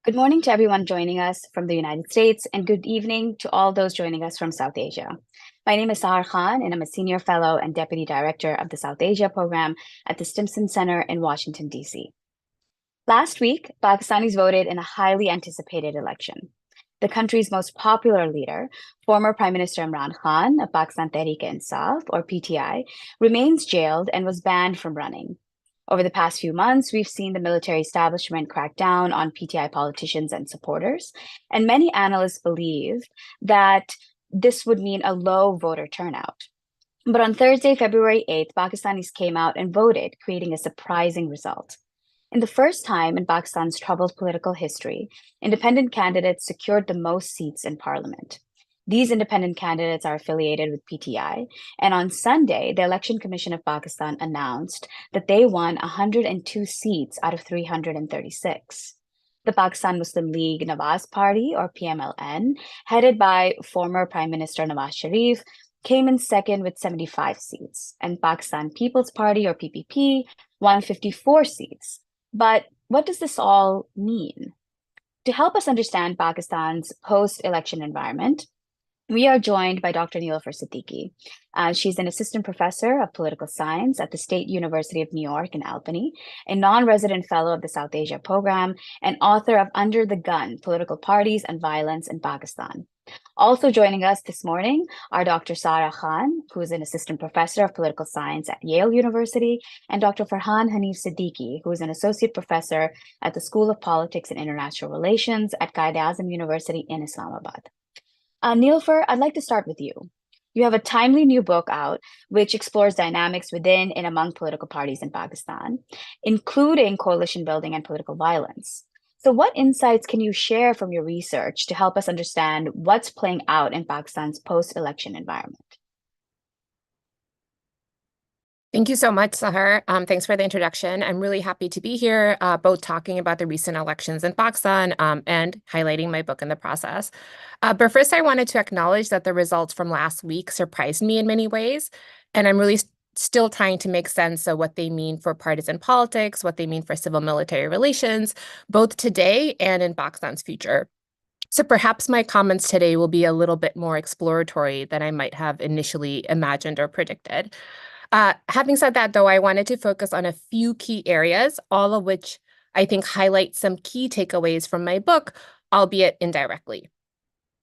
Good morning to everyone joining us from the United States, and good evening to all those joining us from South Asia. My name is Sahar Khan, and I'm a Senior Fellow and Deputy Director of the South Asia Program at the Stimson Center in Washington, D.C. Last week, Pakistanis voted in a highly anticipated election. The country's most popular leader, former Prime Minister Imran Khan of Pakistan Tehreek-e-Insaf, or PTI, remains jailed and was banned from running. Over the past few months, we've seen the military establishment crack down on PTI politicians and supporters, and many analysts believe that this would mean a low voter turnout. But on Thursday, February 8th, Pakistanis came out and voted, creating a surprising result. In the first time in Pakistan's troubled political history, independent candidates secured the most seats in parliament. These independent candidates are affiliated with PTI, and on Sunday, the Election Commission of Pakistan announced that they won 102 seats out of 336. The Pakistan Muslim League Nawaz Party, or PMLN, headed by former Prime Minister Nawaz Sharif, came in second with 75 seats, and Pakistan People's Party, or PPP, won 54 seats. But what does this all mean? To help us understand Pakistan's post-election environment, we are joined by Dr. Niloufer Siddiqui. She's an assistant professor of political science at the State University of New York in Albany, a non-resident fellow of the South Asia Program, and author of Under the Gun: Political Parties and Violence in Pakistan. Also joining us this morning are Dr. Sara Khan, who is an assistant professor of political science at Yale University, and Dr. Farhan Hanif Siddiqui, who is an associate professor at the School of Politics and International Relations at Quaid-e-Azam University in Islamabad. Niloufer, I'd like to start with you. You have a timely new book out which explores dynamics within and among political parties in Pakistan, including coalition building and political violence. So, what insights can you share from your research to help us understand what's playing out in Pakistan's post-election environment? Thank you so much, Sahar. Thanks for the introduction. I'm really happy to be here, both talking about the recent elections in Pakistan and highlighting my book in the process. But first, I wanted to acknowledge that the results from last week surprised me in many ways, and I'm really still trying to make sense of what they mean for partisan politics, what they mean for civil-military relations, both today and in Pakistan's future. So perhaps my comments today will be a little bit more exploratory than I might have initially imagined or predicted. Having said that, though, I wanted to focus on a few key areas, all of which I think highlight some key takeaways from my book, albeit indirectly.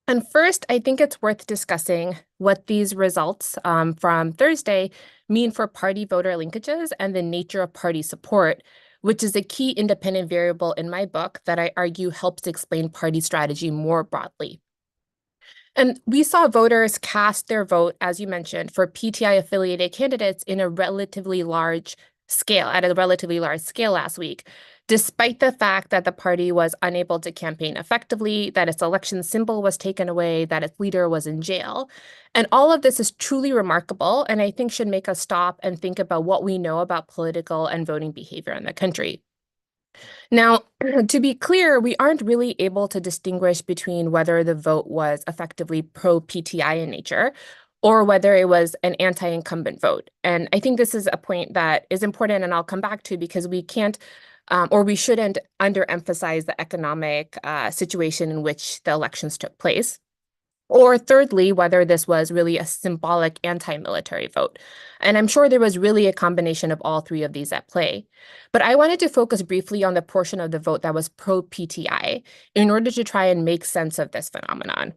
And first, I think it's worth discussing what these results from Thursday mean for party voter linkages and the nature of party support, which is a key independent variable in my book that I argue helps explain party strategy more broadly. And we saw voters cast their vote, as you mentioned, for PTI-affiliated candidates in a relatively large scale, at a relatively large scale last week, despite the fact that the party was unable to campaign effectively, that its election symbol was taken away, that its leader was in jail. And all of this is truly remarkable, and I think should make us stop and think about what we know about political and voting behavior in the country. Now, to be clear, we aren't really able to distinguish between whether the vote was effectively pro-PTI in nature or whether it was an anti-incumbent vote. And I think this is a point that is important, and I'll come back to, because we can't or we shouldn't underemphasize the economic situation in which the elections took place. Or thirdly, whether this was really a symbolic anti-military vote. And I'm sure there was really a combination of all three of these at play. But I wanted to focus briefly on the portion of the vote that was pro-PTI in order to try and make sense of this phenomenon.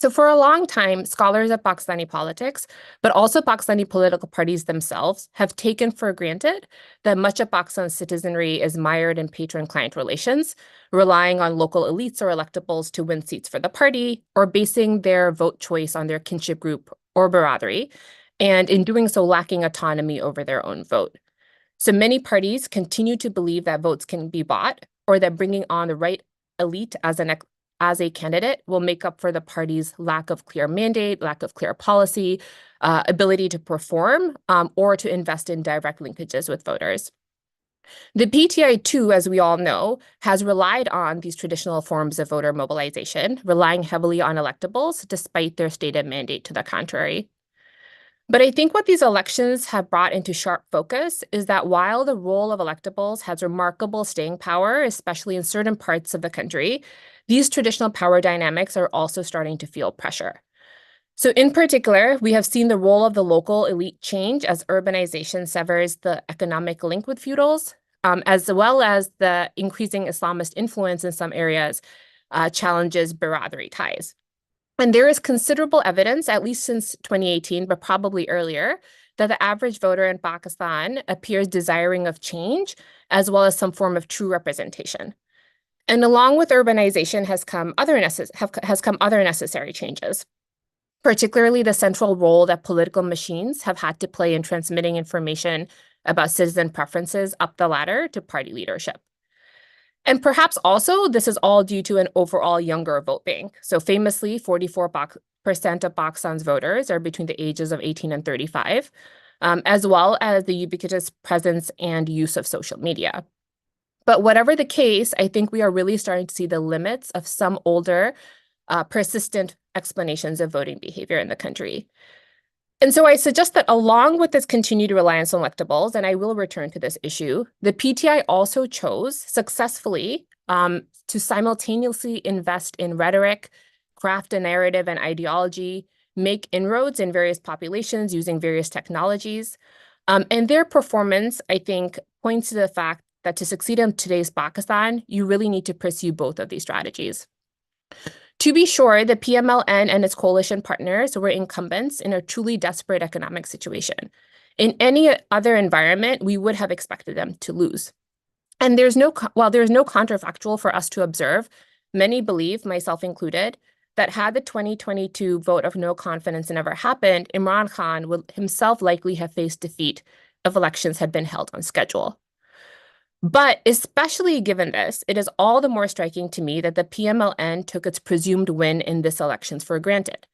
So for a long time, scholars of Pakistani politics, but also Pakistani political parties themselves, have taken for granted that much of Pakistan's citizenry is mired in patron-client relations, relying on local elites or electables to win seats for the party, or basing their vote choice on their kinship group or biradari, and in doing so lacking autonomy over their own vote. So many parties continue to believe that votes can be bought, or that bringing on the right elite as a candidate will make up for the party's lack of clear mandate, lack of clear policy, ability to perform, or to invest in direct linkages with voters. The PTI, too, as we all know, has relied on these traditional forms of voter mobilization, relying heavily on electables despite their stated mandate to the contrary. But I think what these elections have brought into sharp focus is that while the role of electables has remarkable staying power, especially in certain parts of the country, these traditional power dynamics are also starting to feel pressure. So in particular, we have seen the role of the local elite change as urbanization severs the economic link with feudals, as well as the increasing Islamist influence in some areas challenges biradari ties. And there is considerable evidence, at least since 2018, but probably earlier, that the average voter in Pakistan appears desiring of change, as well as some form of true representation. And along with urbanization has come other necessary changes, particularly the central role that political machines have had to play in transmitting information about citizen preferences up the ladder to party leadership. And perhaps also this is all due to an overall younger vote bank. So famously, 44% of Pakistan's voters are between the ages of 18 and 35, as well as the ubiquitous presence and use of social media. But whatever the case, I think we are really starting to see the limits of some older, persistent explanations of voting behavior in the country. And so I suggest that along with this continued reliance on electables, and I will return to this issue, the PTI also chose successfully to simultaneously invest in rhetoric, craft a narrative and ideology, make inroads in various populations using various technologies. And their performance, I think, points to the fact that to succeed in today's Pakistan, you really need to pursue both of these strategies. To be sure, the PMLN and its coalition partners were incumbents in a truly desperate economic situation. In any other environment, we would have expected them to lose. And while there's no counterfactual for us to observe, many believe, myself included, that had the 2022 vote of no confidence never happened, Imran Khan would himself likely have faced defeat if elections had been held on schedule. But especially given this, it is all the more striking to me that the PMLN took its presumed win in this elections for granted.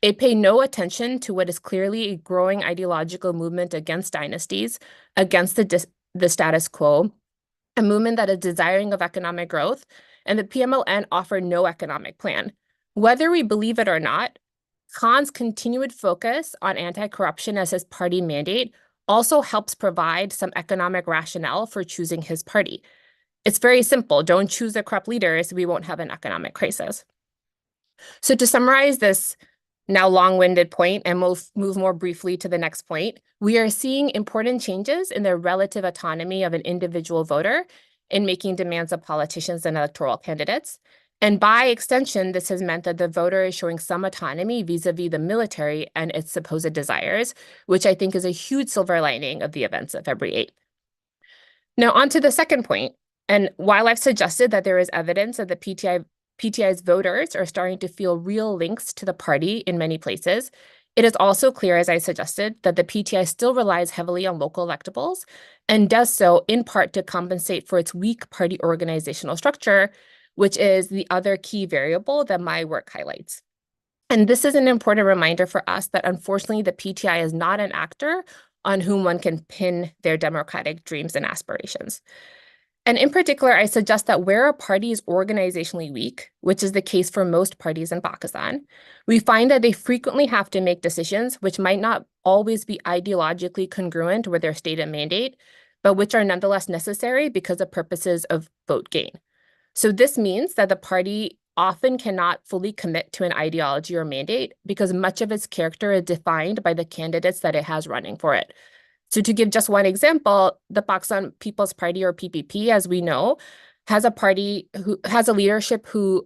It paid no attention to what is clearly a growing ideological movement against dynasties, against the status quo, a movement that is desiring of economic growth, and the PMLN offered no economic plan. Whether we believe it or not, Khan's continued focus on anti-corruption as his party mandate also helps provide some economic rationale for choosing his party. It's very simple. Don't choose the corrupt leaders, we won't have an economic crisis. So to summarize this now long-winded point and move more briefly to the next point, we are seeing important changes in the relative autonomy of an individual voter in making demands of politicians and electoral candidates. And by extension, this has meant that the voter is showing some autonomy vis-a-vis the military and its supposed desires, which I think is a huge silver lining of the events of February 8th. Now, on to the second point. And while I've suggested that there is evidence that the PTI's voters are starting to feel real links to the party in many places, it is also clear, as I suggested, that the PTI still relies heavily on local electables and does so in part to compensate for its weak party organizational structure, which is the other key variable that my work highlights. And this is an important reminder for us that unfortunately the PTI is not an actor on whom one can pin their democratic dreams and aspirations. And in particular, I suggest that where a party is organizationally weak, which is the case for most parties in Pakistan, we find that they frequently have to make decisions which might not always be ideologically congruent with their stated mandate, but which are nonetheless necessary because of purposes of vote gain. So this means that the party often cannot fully commit to an ideology or mandate because much of its character is defined by the candidates that it has running for it. So to give just one example, the Pakistan People's Party, or PPP, as we know, has a leadership who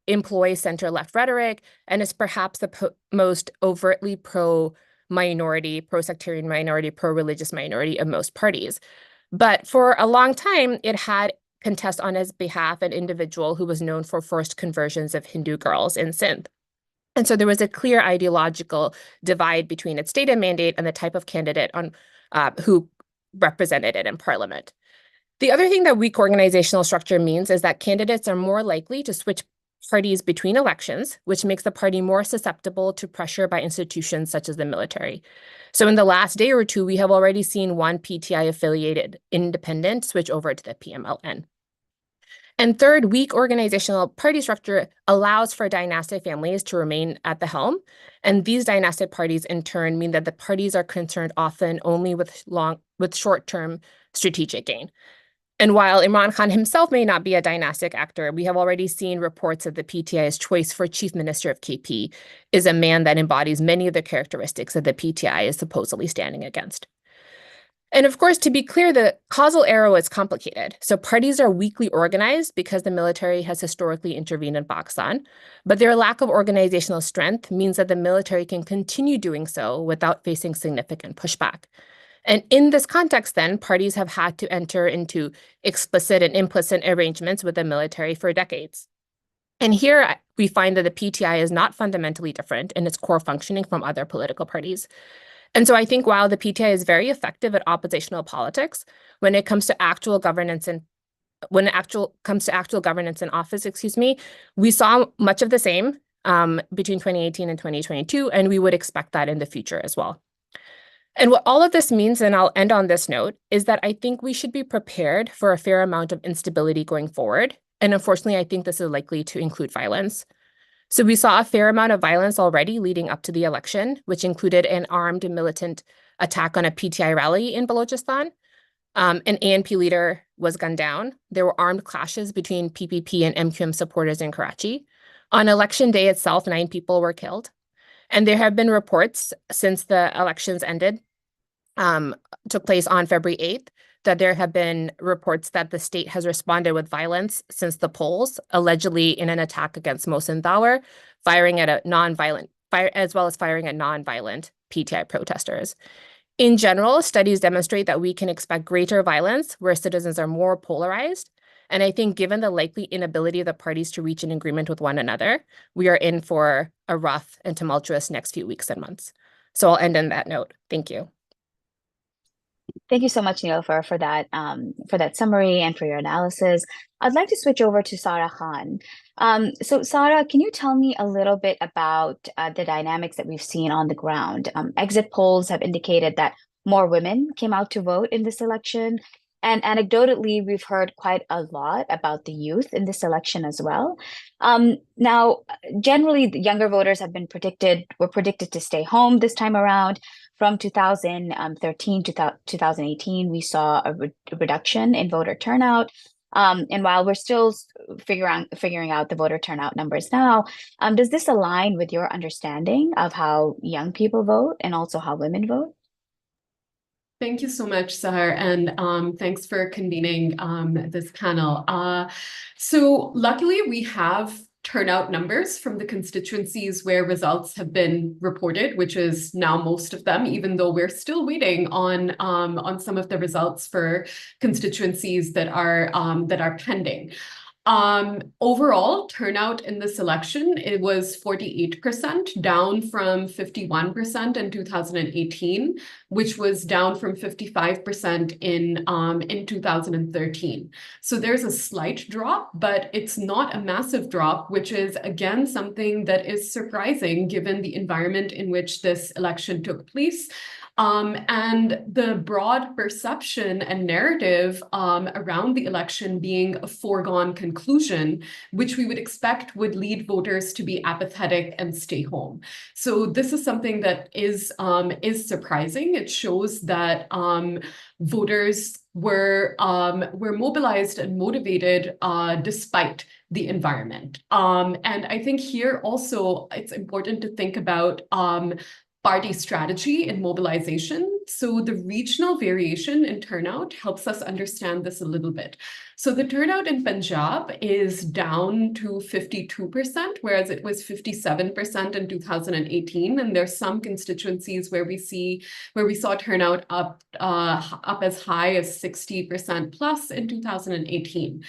employs center-left rhetoric and is perhaps the most overtly pro-minority, pro-sectarian minority, pro-religious minority of most parties. But for a long time, it had contest on his behalf an individual who was known for forced conversions of Hindu girls in Sindh. And so there was a clear ideological divide between its stated mandate and the type of candidate who represented it in parliament. The other thing that weak organizational structure means is that candidates are more likely to switch parties between elections, which makes the party more susceptible to pressure by institutions such as the military. So in the last day or two, we have already seen one PTI-affiliated independent switch over to the PMLN. And third, weak organizational party structure allows for dynastic families to remain at the helm. And these dynastic parties in turn mean that the parties are concerned often only with short-term strategic gain. And while Imran Khan himself may not be a dynastic actor, we have already seen reports that the PTI's choice for chief minister of KP is a man that embodies many of the characteristics that the PTI is supposedly standing against. And of course, to be clear, the causal arrow is complicated. So parties are weakly organized because the military has historically intervened in Pakistan, but their lack of organizational strength means that the military can continue doing so without facing significant pushback. And in this context, then, parties have had to enter into explicit and implicit arrangements with the military for decades. And here we find that the PTI is not fundamentally different in its core functioning from other political parties. And so I think while the PTI is very effective at oppositional politics, when it comes to actual governance and governance in office, we saw much of the same between 2018 and 2022, and we would expect that in the future as well. And what all of this means, and I'll end on this note, is that I think we should be prepared for a fair amount of instability going forward. And unfortunately, I think this is likely to include violence. So we saw a fair amount of violence already leading up to the election, which included an armed militant attack on a PTI rally in Balochistan. An ANP leader was gunned down. There were armed clashes between PPP and MQM supporters in Karachi. On election day itself, 9 people were killed. And there have been reports since the elections took place on February 8th, that there have been reports that the state has responded with violence since the polls, allegedly in an attack against Mohsin Dawar, as well as firing at non-violent PTI protesters. In general, studies demonstrate that we can expect greater violence where citizens are more polarized. And I think given the likely inability of the parties to reach an agreement with one another, we are in for a rough and tumultuous next few weeks and months. So I'll end on that note. Thank you. Thank you so much, Niloufer, for that summary and for your analysis. I'd like to switch over to Sarah Khan. So Sarah, can you tell me a little bit about the dynamics that we've seen on the ground? Exit polls have indicated that more women came out to vote in this election. And anecdotally, we've heard quite a lot about the youth in this election as well. Now, generally, the younger voters were predicted to stay home this time around. From 2013 to 2018, we saw a reduction in voter turnout. And while we're still figuring out the voter turnout numbers now, does this align with your understanding of how young people vote and also how women vote? Thank you so much, Sahar, and thanks for convening this panel. So luckily, we have turnout numbers from the constituencies where results have been reported, which is now most of them, even though we're still waiting on some of the results for constituencies that are pending. Overall turnout in this election, it was 48%, down from 51% in 2018, which was down from 55% in 2013. So there's a slight drop, but it's not a massive drop, which is again something that is surprising given the environment in which this election took place. And the broad perception and narrative around the election being a foregone conclusion, which we would expect would lead voters to be apathetic and stay home. So this is something that is surprising. It shows that voters were mobilized and motivated despite the environment. And I think here also it's important to think about party strategy and mobilization. So the regional variation in turnout helps us understand this a little bit. So the turnout in Punjab is down to 52%, whereas it was 57% in 2018. And there's some constituencies where we saw turnout up as high as 60% plus in 2018.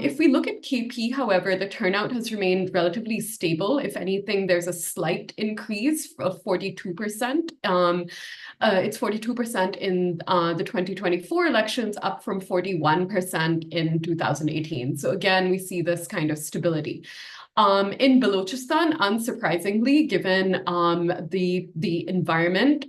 If we look at KP, however, the turnout has remained relatively stable. If anything, there's a slight increase of 42%. It's 42% in the 2024 elections, up from 41% in 2018. So again, we see this kind of stability. In Balochistan, unsurprisingly, given the environment,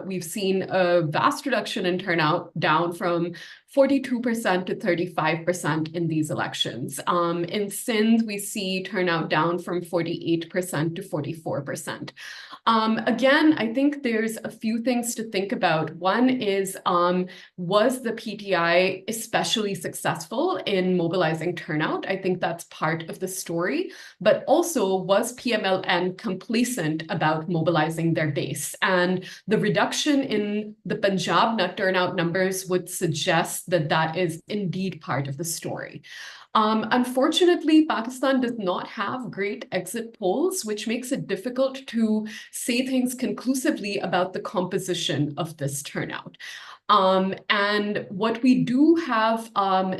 we've seen a vast reduction in turnout, down from 42% to 35% in these elections. In Sindh, we see turnout down from 48% to 44%. Again, I think there's a few things to think about. One is, was the PTI especially successful in mobilizing turnout? I think that's part of the story. But also, was PMLN complacent about mobilizing their base? And the reduction in the Punjab turnout numbers would suggest that that is indeed part of the story. Unfortunately, Pakistan does not have great exit polls, which makes it difficult to say things conclusively about the composition of this turnout. And what we do have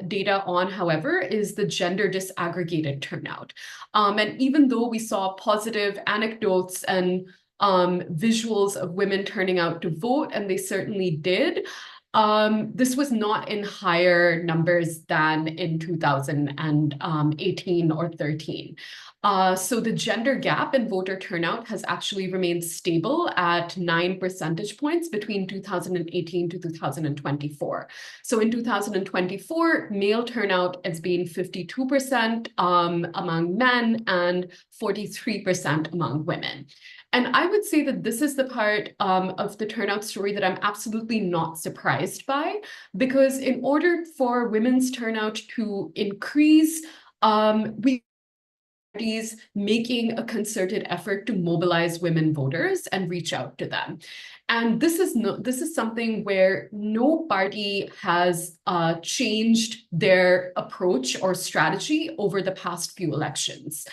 data on, however, is the gender disaggregated turnout. And even though we saw positive anecdotes and visuals of women turning out to vote, and they certainly did, this was not in higher numbers than in 2018 or 13. So the gender gap in voter turnout has actually remained stable at 9 percentage points between 2018 to 2024. So in 2024, male turnout has been 52% among men and 43% among women. And I would say that this is the part of the turnout story that I'm absolutely not surprised by, because in order for women's turnout to increase, we parties making a concerted effort to mobilize women voters and reach out to them. And this is something where no party has changed their approach or strategy over the past few elections.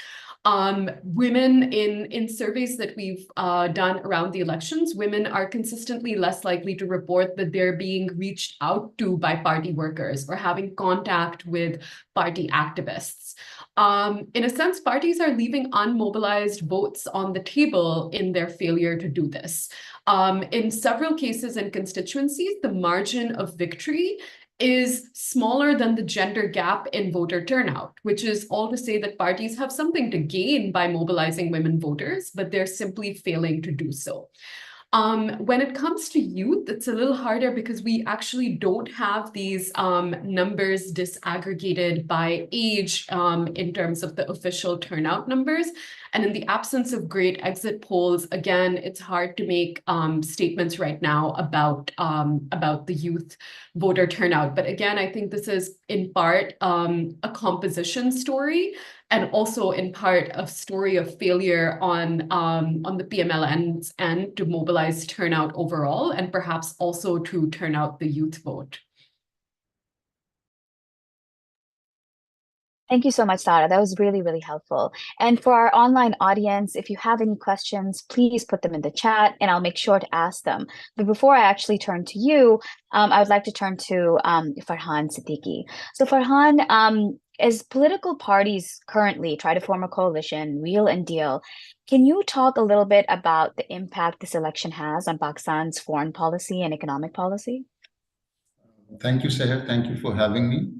Women in surveys that we've done around the elections, women are consistently less likely to report that they're being reached out to by party workers or having contact with party activists. In a sense, parties are leaving unmobilized votes on the table in their failure to do this. In several cases and constituencies, the margin of victory is smaller than the gender gap in voter turnout, which is all to say that parties have something to gain by mobilizing women voters, but they're simply failing to do so. When it comes to youth, it's a little harder because we actually don't have these numbers disaggregated by age in terms of the official turnout numbers. And in the absence of great exit polls, again, it's hard to make statements right now about the youth voter turnout. But again, I think this is in part a composition story, and also in part a story of failure on the PMLN's end to mobilize turnout overall, and perhaps also to turn out the youth vote. Thank you so much, Sara. That was really, really helpful. And for our online audience, if you have any questions, please put them in the chat and I'll make sure to ask them. But before I actually turn to you, I would like to turn to Farhan Siddiqui. So Farhan, as political parties currently try to form a coalition, wheel and deal, can you talk a little bit about the impact this election has on Pakistan's foreign policy and economic policy? Thank you, Seher. Thank you for having me.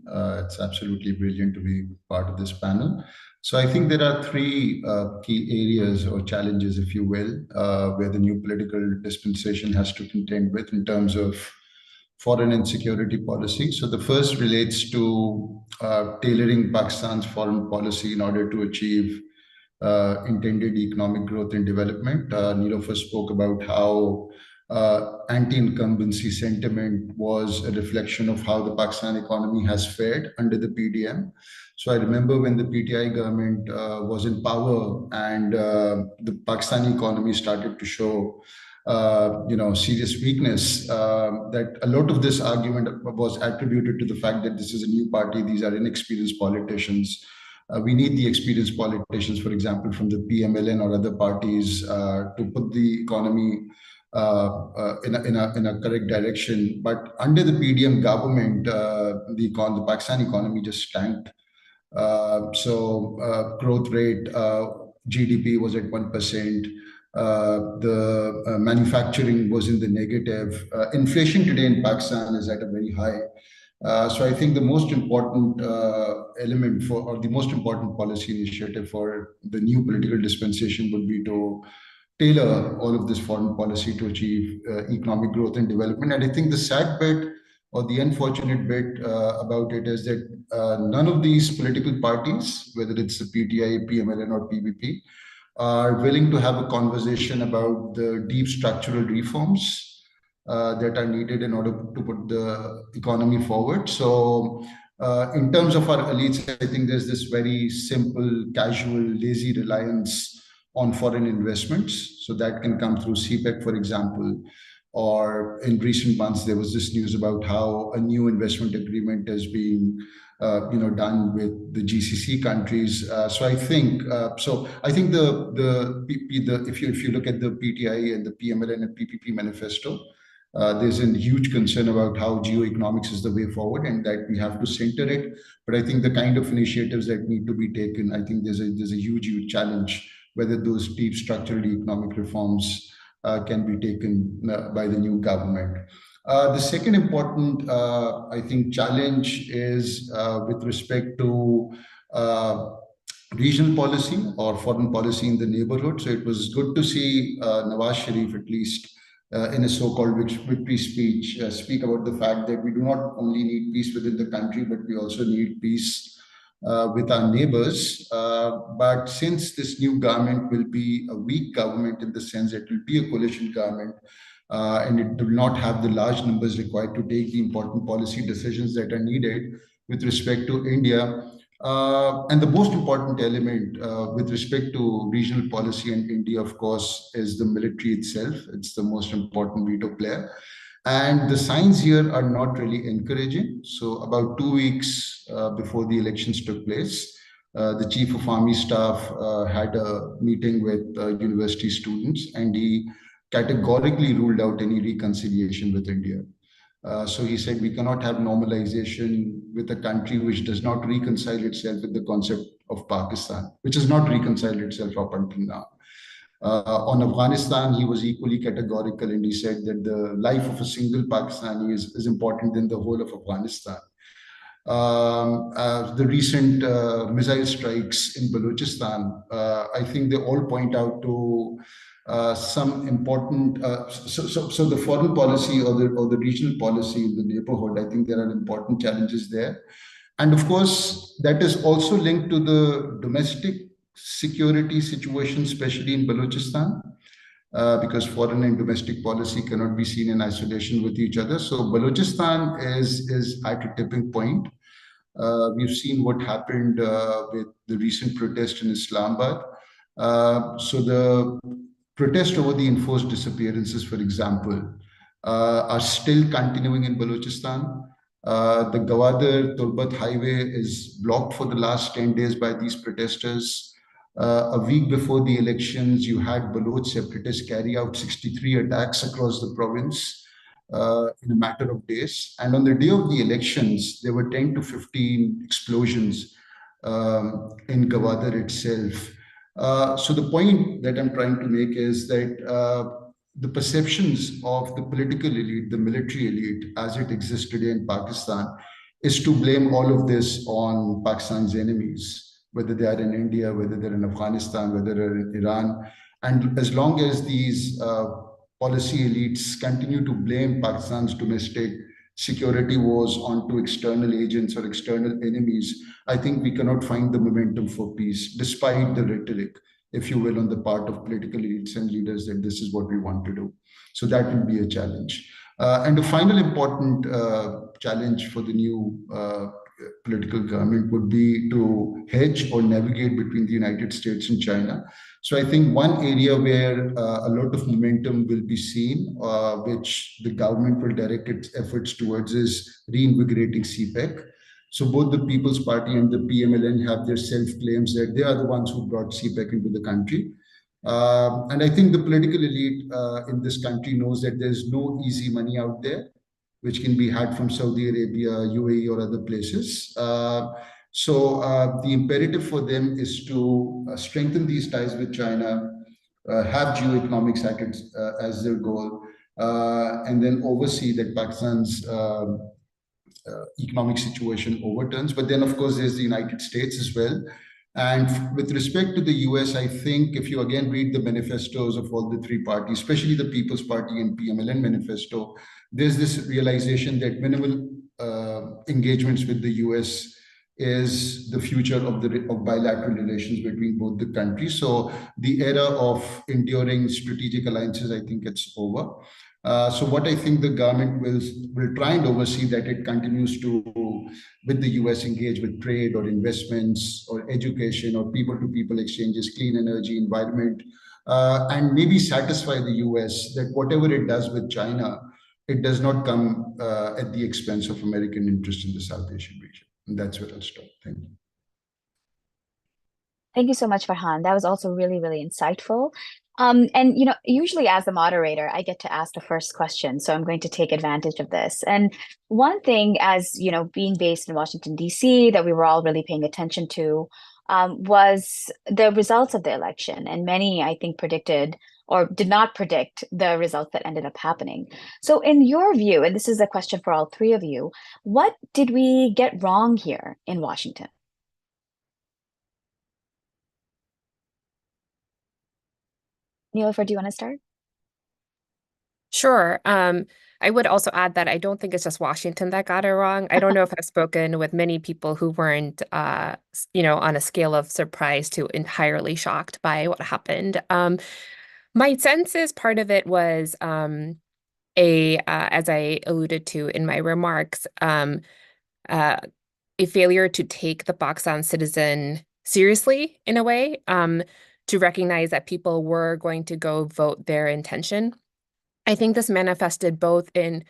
It's absolutely brilliant to be part of this panel. So I think there are three key areas or challenges, if you will, where the new political dispensation has to contend with in terms of foreign and security policy. So the first relates to tailoring Pakistan's foreign policy in order to achieve intended economic growth and development. Niloufer spoke about how anti-incumbency sentiment was a reflection of how the Pakistan economy has fared under the PDM. So I remember when the PTI government was in power and the Pakistani economy started to show serious weakness, that a lot of this argument was attributed to the fact that this is a new party, these are inexperienced politicians. We need the experienced politicians, for example, from the PMLN or other parties to put the economy in a correct direction. But under the PDM government, the Pakistan economy just tanked. So growth rate, GDP was at 1%. The manufacturing was in the negative. Inflation today in Pakistan is at a very high. So I think the most important element or the most important policy initiative for the new political dispensation would be to tailor all of this foreign policy to achieve economic growth and development. And I think the sad bit or the unfortunate bit about it is that none of these political parties, whether it's the PTI, PMLN, or PPP, are willing to have a conversation about the deep structural reforms that are needed in order to put the economy forward. So in terms of our elites, I think there's this very simple, casual, lazy reliance on foreign investments. So that can come through CPEC, for example, or in recent months, there was this news about how a new investment agreement is being done with the GCC countries. So I think if you look at the PTI and the PMLN and PPP manifesto, there's a huge concern about how geoeconomics is the way forward and that we have to center it. But I think the kind of initiatives that need to be taken, I think there's a huge challenge whether those deep structural economic reforms can be taken by the new government. The second important, I think, challenge is with respect to regional policy or foreign policy in the neighborhood. So it was good to see Nawaz Sharif, at least in a so-called victory speech, speak about the fact that we do not only need peace within the country, but we also need peace with our neighbors. But since this new government will be a weak government in the sense that it will be a coalition government, and it will not have the large numbers required to take the important policy decisions that are needed with respect to India. And the most important element with respect to regional policy in India, of course, is the military itself. It's the most important veto player. And the signs here are not really encouraging. So about 2 weeks before the elections took place, the Chief of Army Staff had a meeting with university students, and he categorically ruled out any reconciliation with India. So he said we cannot have normalization with a country which does not reconcile itself with the concept of Pakistan, which has not reconciled itself up until now. On Afghanistan, he was equally categorical, and he said that the life of a single Pakistani is important than the whole of Afghanistan. The recent missile strikes in Balochistan, I think they all point out to some important, so the foreign policy or the regional policy in the neighborhood, I think there are important challenges there. And of course, that is also linked to the domestic security situation, especially in Balochistan, because foreign and domestic policy cannot be seen in isolation with each other. So Balochistan is at a tipping point. We've seen what happened with the recent protest in Islamabad. So the protest over the enforced disappearances, for example, are still continuing in Balochistan. The Gwadar-Turbat highway is blocked for the last 10 days by these protesters. A week before the elections, you had Baloch separatists carry out 63 attacks across the province in a matter of days. And on the day of the elections, there were 10 to 15 explosions in Gwadar itself. So the point that I'm trying to make is that the perceptions of the political elite, the military elite, as it exists today in Pakistan, is to blame all of this on Pakistan's enemies, whether they are in India, whether they're in Afghanistan, whether they're in Iran. And as long as these policy elites continue to blame Pakistan's domestic security wars onto external agents or external enemies, I think we cannot find the momentum for peace, despite the rhetoric, if you will, on the part of political elites and leaders that this is what we want to do. So that will be a challenge. And the final important challenge for the new political government would be to hedge or navigate between the United States and China. So I think one area where a lot of momentum will be seen, which the government will direct its efforts towards, is reinvigorating CPEC. So both the People's Party and the PMLN have their self-claims that they are the ones who brought CPEC into the country. And I think the political elite in this country knows that there's no easy money out there, which can be had from Saudi Arabia, UAE, or other places. So the imperative for them is to strengthen these ties with China, have geoeconomics as their goal, and then oversee that Pakistan's economic situation overturns. But then, of course, there's the United States as well. And with respect to the US, I think if you again read the manifestos of all the three parties, especially the People's Party and PMLN manifesto, there's this realization that minimal engagements with the US is the future of bilateral relations between both the countries. So the era of enduring strategic alliances, I think it's over. So what I think the government will try and oversee that it continues to, with the US, engage with trade or investments or education or people-to-people exchanges, clean energy, environment, and maybe satisfy the US that whatever it does with China, it does not come at the expense of American interest in the South Asian region. And that's where I'll stop. Thank you. Thank you so much, Farhan. That was also really, really insightful. And usually as the moderator, I get to ask the first question, so I'm going to take advantage of this. And one thing, as being based in Washington, D.C., that we were all really paying attention to was the results of the election. And many, I think, predicted or did not predict the results that ended up happening. So in your view, and this is a question for all three of you, what did we get wrong here in Washington? Niloufer, do you want to start? Sure. I would also add that I don't think it's just Washington that got it wrong. I don't know if I've spoken with many people who weren't, on a scale of surprise to entirely shocked by what happened. My sense is part of it was as I alluded to in my remarks, a failure to take the Pakistan citizen seriously in a way, to recognize that people were going to go vote their intention. I think this manifested both in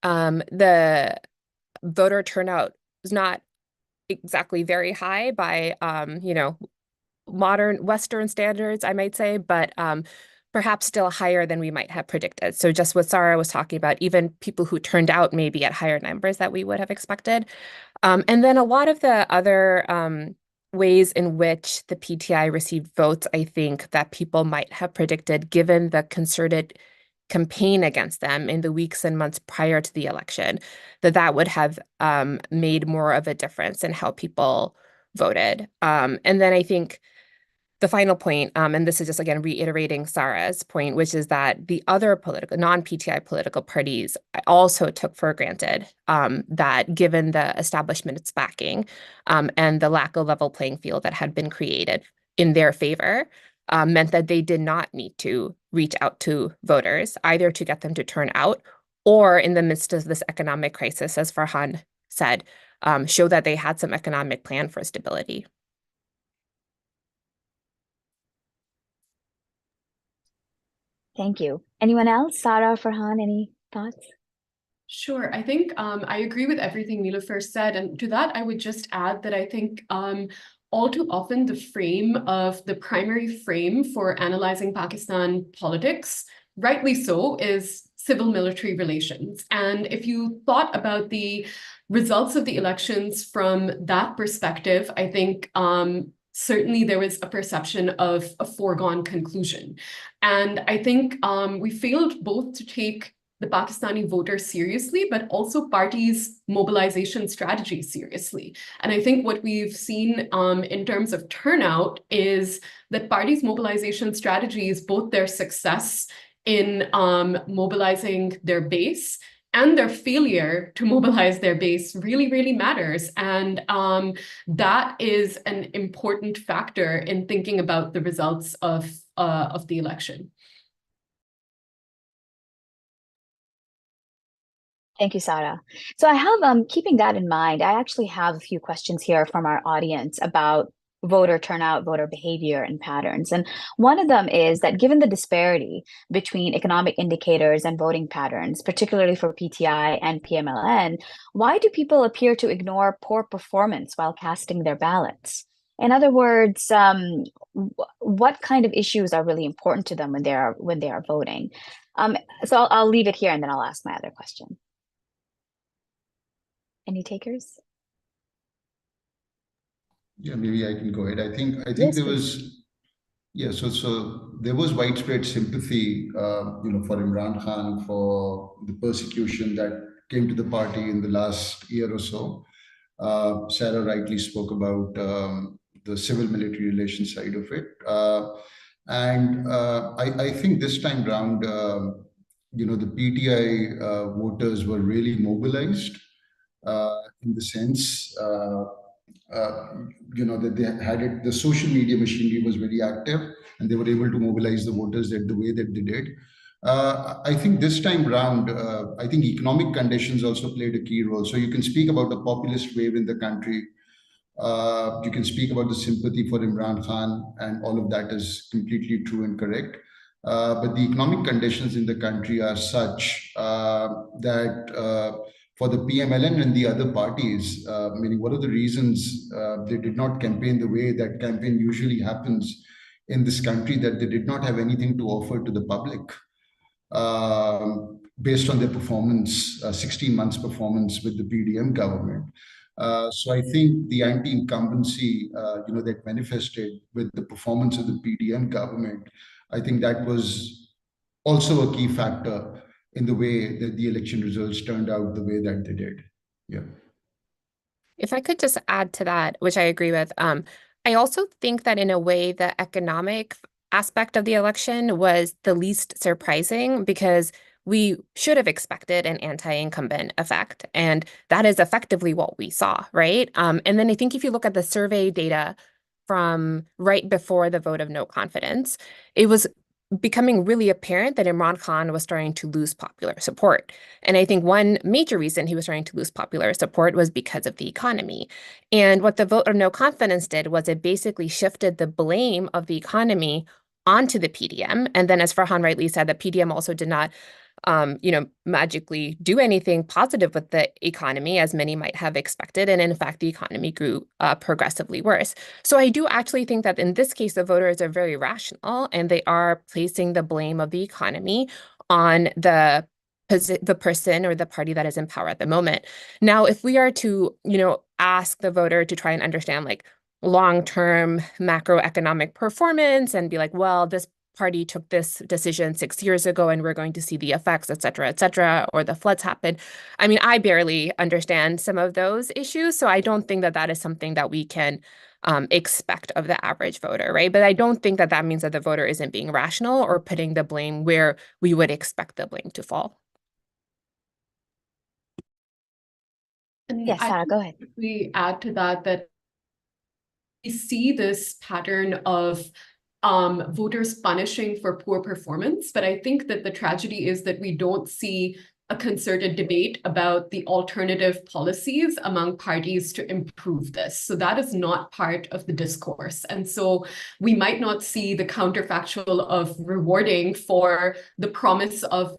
the voter turnout was not exactly very high by, modern Western standards, I might say, but perhaps still higher than we might have predicted. So just what Sarah was talking about, even people who turned out maybe at higher numbers that we would have expected. And then a lot of the other ways in which the PTI received votes, I think that people might have predicted, given the concerted campaign against them in the weeks and months prior to the election, that would have made more of a difference in how people voted. And then I think the final point, and this is just again reiterating Sarah's point, which is that the other non-PTI political parties also took for granted that given the establishment's backing and the lack of level playing field that had been created in their favor, meant that they did not need to reach out to voters, either to get them to turn out or in the midst of this economic crisis, as Farhan said, show that they had some economic plan for stability. Thank you. Anyone else? Sarah, Farhan, any thoughts? Sure. I think I agree with everything Niloufer said. And to that, I would just add that I think all too often the primary frame for analyzing Pakistan politics, rightly so, is civil-military relations. And if you thought about the results of the elections from that perspective, I think certainly there was a perception of a foregone conclusion. And I think we failed both to take the Pakistani voter seriously, but also parties' mobilization strategy seriously. And I think what we've seen in terms of turnout is that parties' mobilization strategies, both their success in mobilizing their base and their failure to mobilize their base really, really matters. And that is an important factor in thinking about the results of the election. Thank you, Sarah. So I have, keeping that in mind, I actually have a few questions here from our audience about voter turnout, voter behavior, and patterns. And one of them is that given the disparity between economic indicators and voting patterns, particularly for PTI and PMLN, why do people appear to ignore poor performance while casting their ballots? In other words, what kind of issues are really important to them when they are voting? So I'll leave it here and then I'll ask my other question. Any takers? Yeah, maybe I can go ahead. I think Yes, there please. was so there was widespread sympathy, for Imran Khan for the persecution that came to the party in the last year or so. Sarah rightly spoke about the civil-military relations side of it. I think this time round, the PTI voters were really mobilized in the sense, that they had it. The social media machinery was very active, and they were able to mobilize the voters the way that they did. I think this time round, I think economic conditions also played a key role. So you can speak about the populist wave in the country. You can speak about the sympathy for Imran Khan, and all of that is completely true and correct. But the economic conditions in the country are such that for the PMLN and the other parties, meaning what are the reasons they did not campaign the way that campaign usually happens in this country, that they did not have anything to offer to the public based on their performance, 16 months performance with the PDM government. So I think the anti-incumbency, that manifested with the performance of the PDM government, I think that was also a key factor in the way that the election results turned out the way that they did. Yeah. If I could just add to that, which I agree with, I also think that in a way, the economic aspect of the election was the least surprising, because we should have expected an anti-incumbent effect, and that is effectively what we saw, right? And then I think if you look at the survey data from right before the vote of no confidence, it was becoming really apparent that Imran Khan was starting to lose popular support. And I think one major reason he was starting to lose popular support was because of the economy. And what the vote of no confidence did was it basically shifted the blame of the economy onto the PDM. And then, as Farhan rightly said, the PDM also did not magically do anything positive with the economy, as many might have expected. And in fact, the economy grew progressively worse. So I do actually think that in this case, the voters are very rational, and they are placing the blame of the economy on the person or the party that is in power at the moment. Now, if we are to, ask the voter to try and understand like long-term macroeconomic performance and be like, well, this party took this decision 6 years ago and we're going to see the effects, et cetera, or the floods happened. I mean, I barely understand some of those issues, so I don't think that that is something that we can expect of the average voter, right? But I don't think that that means that the voter isn't being rational or putting the blame where we would expect the blame to fall. And Yes, Sarah, go ahead. We add to that we see this pattern of voters punishing for poor performance, but I think that the tragedy is that we don't see a concerted debate about the alternative policies among parties to improve this. So that is not part of the discourse. And so we might not see the counterfactual of rewarding for the promise of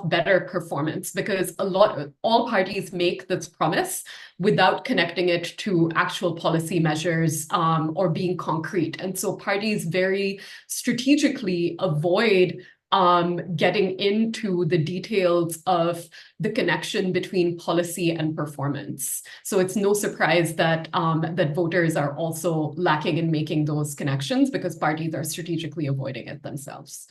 better performance, because all parties make this promise without connecting it to actual policy measures or being concrete. And so parties very strategically avoid getting into the details of the connection between policy and performance. So it's no surprise that that voters are also lacking in making those connections, because parties are strategically avoiding it themselves.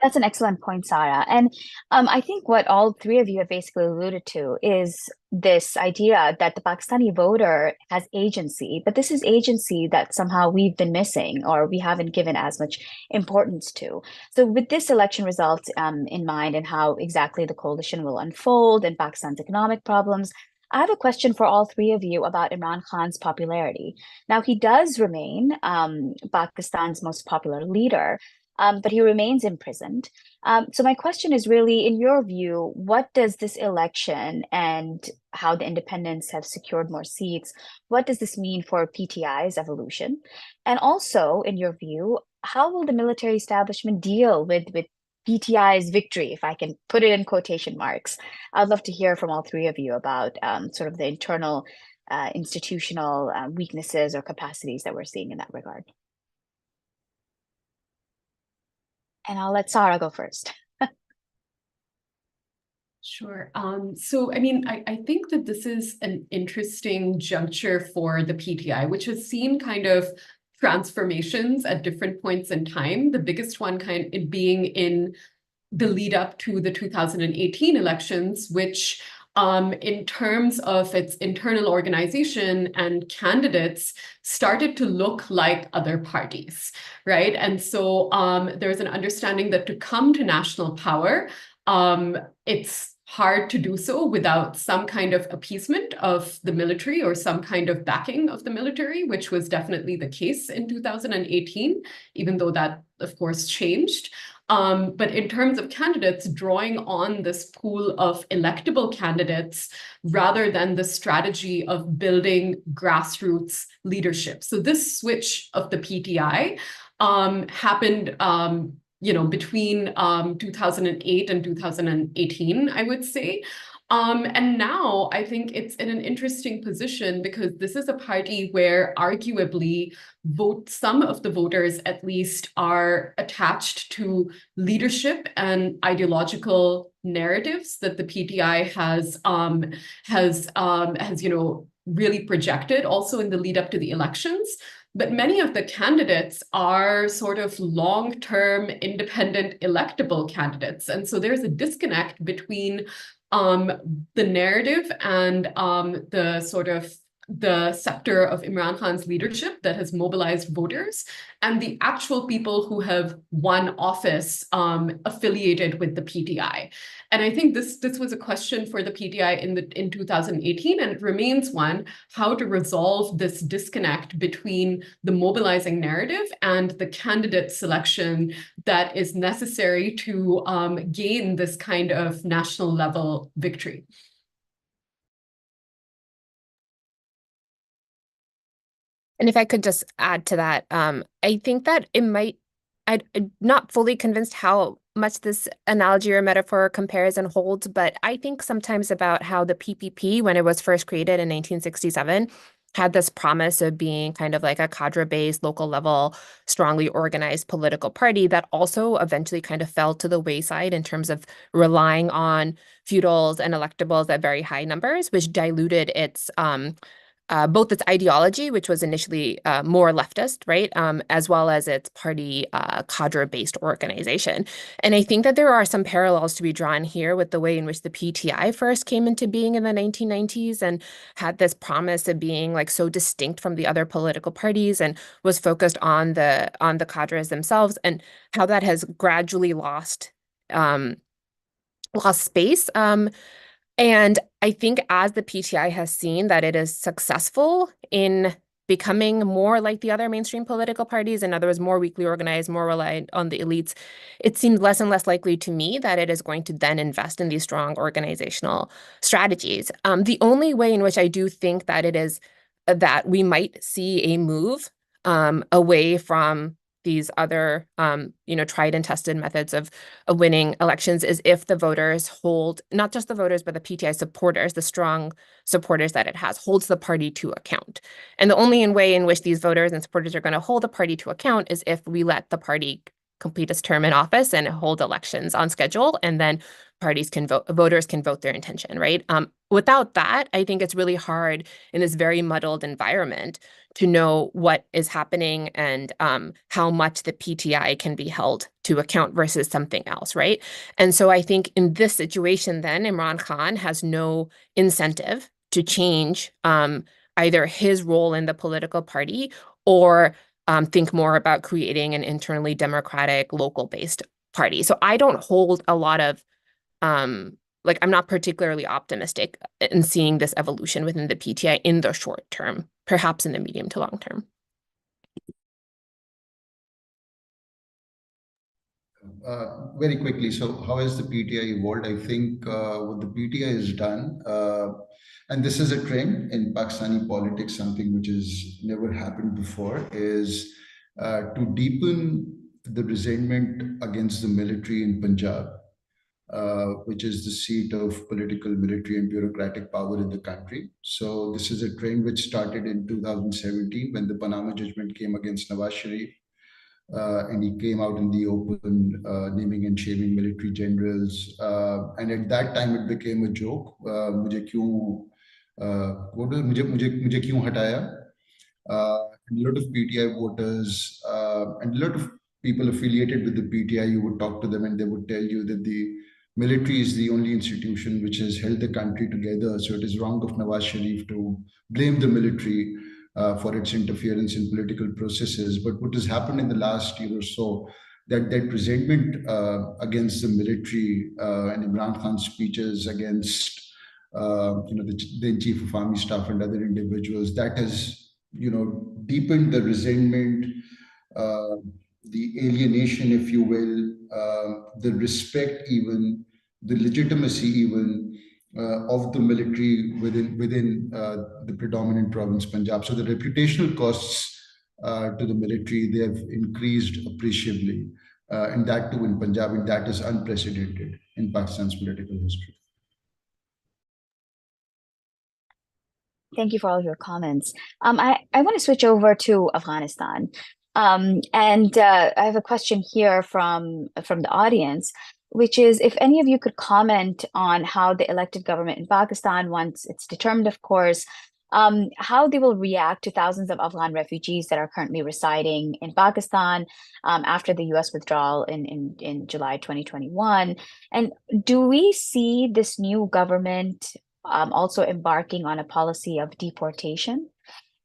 That's an excellent point, Sarah. And I think what all three of you have basically alluded to is this idea that the Pakistani voter has agency, but this is agency that somehow we've been missing or we haven't given as much importance to. So with this election results in mind and how exactly the coalition will unfold and Pakistan's economic problems, I have a question for all three of you about Imran Khan's popularity. Now, he does remain Pakistan's most popular leader, but he remains imprisoned. So my question is really, in your view, what does this election and how the independents have secured more seats, what does this mean for PTI's evolution? And also, in your view, how will the military establishment deal with PTI's victory, if I can put it in quotation marks? I'd love to hear from all three of you about sort of the internal institutional weaknesses or capacities that we're seeing in that regard. And I'll let Sarah go first. Sure. So, I mean, I think that this is an interesting juncture for the PTI, which has seen kind of transformations at different points in time. The biggest one kind of being in the lead up to the 2018 elections, which in terms of its internal organization and candidates started to look like other parties, right? And so there's an understanding that to come to national power, it's hard to do so without some kind of appeasement of the military or some kind of backing of the military, which was definitely the case in 2018, even though that, of course, changed. But in terms of candidates, drawing on this pool of electable candidates rather than the strategy of building grassroots leadership. So this switch of the PTI happened between 2008 and 2018, I would say. And now I think it's in an interesting position because this is a party where arguably some of the voters at least are attached to leadership and ideological narratives that the PTI has really projected also in the lead up to the elections. But many of the candidates are sort of long-term independent electable candidates. And so there's a disconnect between the narrative and the sector of Imran Khan's leadership that has mobilized voters and the actual people who have won office affiliated with the PTI. And I think this was a question for the PTI in 2018, and it remains one, how to resolve this disconnect between the mobilizing narrative and the candidate selection that is necessary to gain this kind of national level victory. And if I could just add to that, I think that I'm not fully convinced how much this analogy or metaphor compares and holds, but I think sometimes about how the PPP, when it was first created in 1967, had this promise of being kind of like a cadre-based, local level, strongly organized political party that also eventually kind of fell to the wayside in terms of relying on feudals and electables at very high numbers, which diluted its both its ideology, which was initially more leftist, right, as well as its party cadre-based organization. And I think that there are some parallels to be drawn here with the way in which the PTI first came into being in the 1990s and had this promise of being like so distinct from the other political parties and was focused on the cadres themselves, and how that has gradually lost space. And I think as the PTI has seen that it is successful in becoming more like the other mainstream political parties, in other words, more weakly organized, more reliant on the elites, it seems less and less likely to me that it is going to then invest in these strong organizational strategies. The only way in which I do think that it is that we might see a move away from these other, tried and tested methods of winning elections is if the voters hold, not just the voters, but the PTI supporters, the strong supporters that it has, holds the party to account. And the only way in which these voters and supporters are going to hold the party to account is if we let the party complete its term in office and hold elections on schedule, and then voters can vote their intention, right? Without that, I think it's really hard in this very muddled environment to know what is happening and how much the PTI can be held to account versus something else, right? And so I think in this situation then, Imran Khan has no incentive to change either his role in the political party or think more about creating an internally democratic, local-based party. So I don't hold a lot of I'm not particularly optimistic in seeing this evolution within the PTI in the short term, perhaps in the medium to long term. Very quickly, so how has the PTI evolved? I think what the PTI has done, and this is a trend in Pakistani politics, something which has never happened before, is to deepen the resentment against the military in Punjab, which is the seat of political, military, and bureaucratic power in the country. So this is a trend which started in 2017 when the Panama judgment came against Nawaz Sharif. And he came out in the open, naming and shaming military generals. And at that time, it became a joke. मुझे क्यों हटाया? And a lot of PTI voters and a lot of people affiliated with the PTI, you would talk to them and they would tell you that the military is the only institution which has held the country together. So it is wrong of Nawaz Sharif to blame the military for its interference in political processes. But what has happened in the last year or so, that resentment against the military and Imran Khan's speeches against the then chief of army staff and other individuals, that has deepened the resentment, the alienation, if you will, the respect, even the legitimacy, even of the military within the predominant province Punjab. So the reputational costs to the military, they have increased appreciably, and that too in Punjab, and that is unprecedented in Pakistan's political history. Thank you for all of your comments. I want to switch over to Afghanistan. I have a question here from the audience, which is if any of you could comment on how the elected government in Pakistan, once it's determined, of course, how they will react to thousands of Afghan refugees that are currently residing in Pakistan after the US withdrawal in July 2021. And do we see this new government also embarking on a policy of deportation?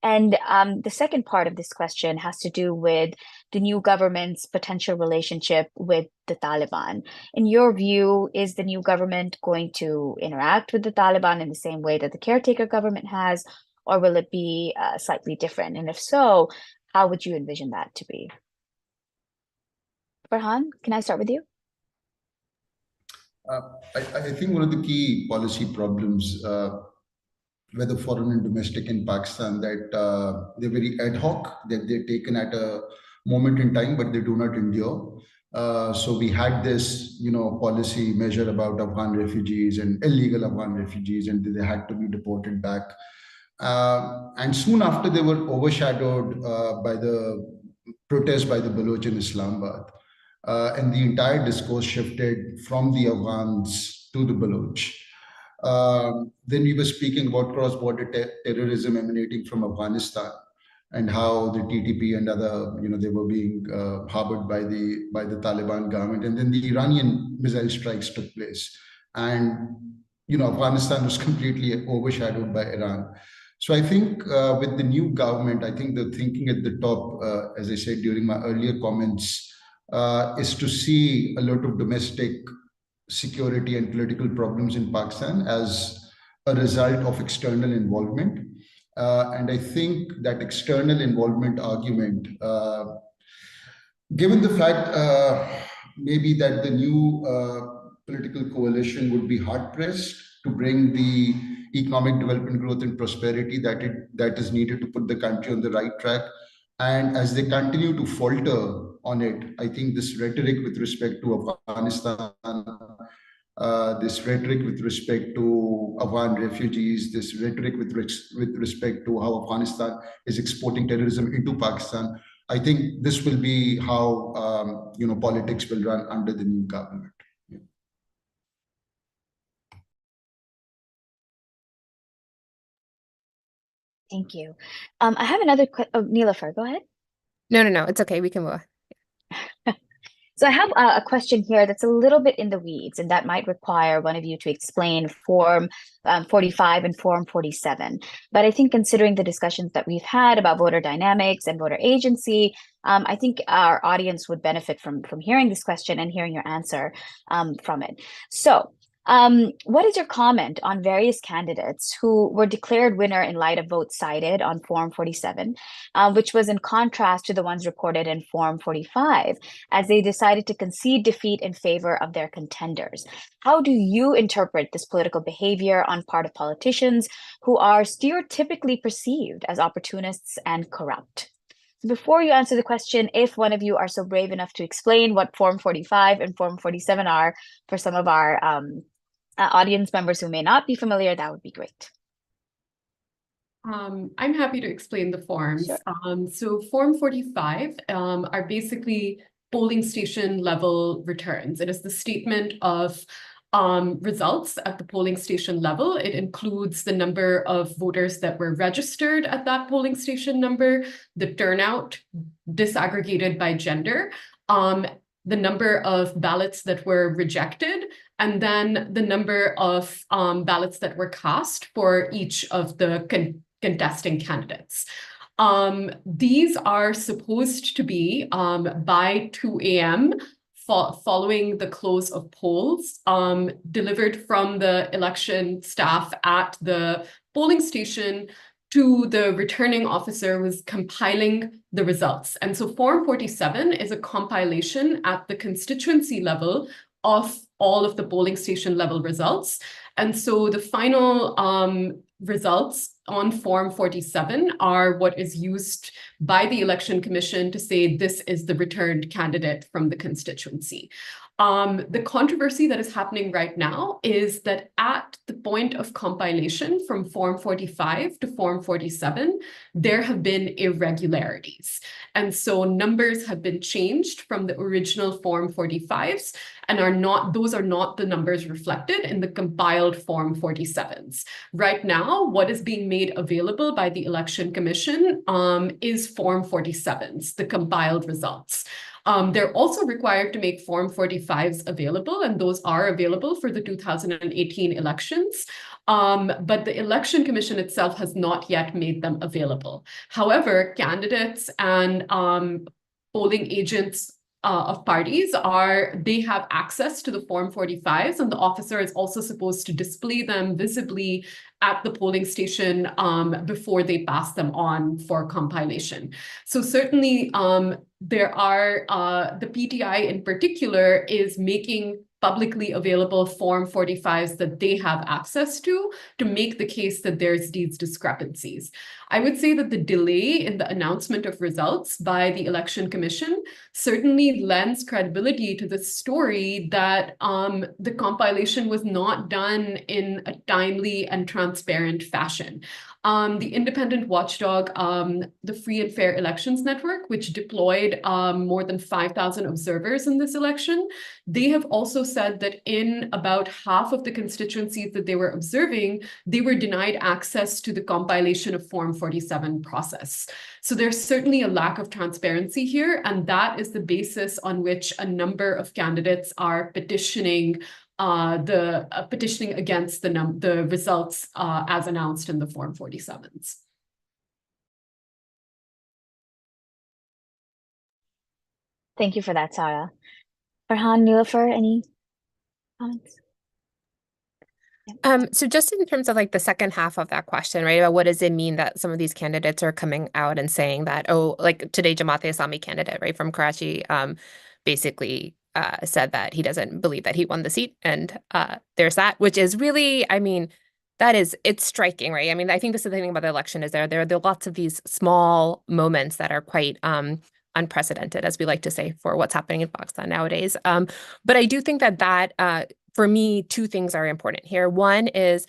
And the second part of this question has to do with the new government's potential relationship with the Taliban. In your view, is the new government going to interact with the Taliban in the same way that the caretaker government has, or will it be slightly different? And if so, how would you envision that to be? Farhan, can I start with you? I think one of the key policy problems, whether foreign and domestic in Pakistan, that they're very ad hoc, that they're taken at a moment in time, but they do not endure. So we had this, policy measure about Afghan refugees and illegal Afghan refugees, and they had to be deported back. And soon after, they were overshadowed by the protest by the bulge in Islamabad. And the entire discourse shifted from the Afghans to the bulge. Then we were speaking about cross-border terrorism emanating from Afghanistan, and how the TTP and other, they were being harbored by the Taliban government. And then the Iranian missile strikes took place, and Afghanistan was completely overshadowed by Iran. So I think with the new government, I think the thinking at the top, as I said during my earlier comments, is to see a lot of domestic security and political problems in Pakistan as a result of external involvement. And I think that external involvement argument, given the fact maybe that the new political coalition would be hard-pressed to bring the economic development, growth and prosperity that is needed to put the country on the right track. And as they continue to falter on it, I think this rhetoric with respect to Afghanistan, this rhetoric with respect to Afghan refugees, this rhetoric with respect to how Afghanistan is exporting terrorism into Pakistan, I think this will be how politics will run under the new government. Yeah. Thank you. I have another question. Oh, Niloufer, go ahead. No, it's okay. We can move. So I have a question here that's a little bit in the weeds, and that might require one of you to explain Form 45 and Form 47. But I think considering the discussions that we've had about voter dynamics and voter agency, I think our audience would benefit from hearing this question and hearing your answer from it. So what is your comment on various candidates who were declared winner in light of votes cited on Form 47, which was in contrast to the ones reported in Form 45, as they decided to concede defeat in favor of their contenders? How do you interpret this political behavior on part of politicians who are stereotypically perceived as opportunists and corrupt? Before you answer the question, if one of you are so brave enough to explain what Form 45 and Form 47 are for some of our audience members who may not be familiar, that would be great. I'm happy to explain the forms. Sure. So Form 45 are basically polling station level returns. It is the statement of results at the polling station level. It includes the number of voters that were registered at that polling station number, the turnout disaggregated by gender, the number of ballots that were rejected, and then the number of ballots that were cast for each of the contesting candidates. These are supposed to be by 2 a.m. Following the close of polls, delivered from the election staff at the polling station to the returning officer who was compiling the results. And so Form 47 is a compilation at the constituency level of all of the polling station level results. And so the final results on Form 47 are what is used by the Election Commission to say this is the returned candidate from the constituency. The controversy that is happening right now is that at the point of compilation from Form 45 to Form 47, there have been irregularities. And so numbers have been changed from the original Form 45s and those are not the numbers reflected in the compiled Form 47s. Right now, what is being made available by the Election Commission is Form 47s, the compiled results. They're also required to make Form 45s available, and those are available for the 2018 elections. But the Election Commission itself has not yet made them available. However, candidates and polling agents of parties they have access to the Form 45s, and the officer is also supposed to display them visibly at the polling station before they pass them on for compilation. So certainly there are, the PTI in particular is making publicly available Form 45s that they have access to make the case that there's these discrepancies. I would say that the delay in the announcement of results by the Election Commission certainly lends credibility to the story that the compilation was not done in a timely and transparent fashion. The independent watchdog, the Free and Fair Elections Network, which deployed more than 5,000 observers in this election, they have also said that in about half of the constituencies that they were observing, they were denied access to the compilation of Form 47 process. So there's certainly a lack of transparency here, and that is the basis on which a number of candidates are petitioning petitioning against the results as announced in the Form 47s. Thank you for that, Sarah. Farhan, Niloufer, any comments? So just in terms of like the second half of that question, right, about what does it mean that some of these candidates are coming out and saying that, oh, like today Jamaat-e-Islami candidate, right, from Karachi, basically said that he doesn't believe that he won the seat, and there's that, which is really, I mean, it's striking, right? I mean, I think this is the thing about the election is there are lots of these small moments that are quite unprecedented, as we like to say, for what's happening in Pakistan nowadays. But I do think that for me, two things are important here. One is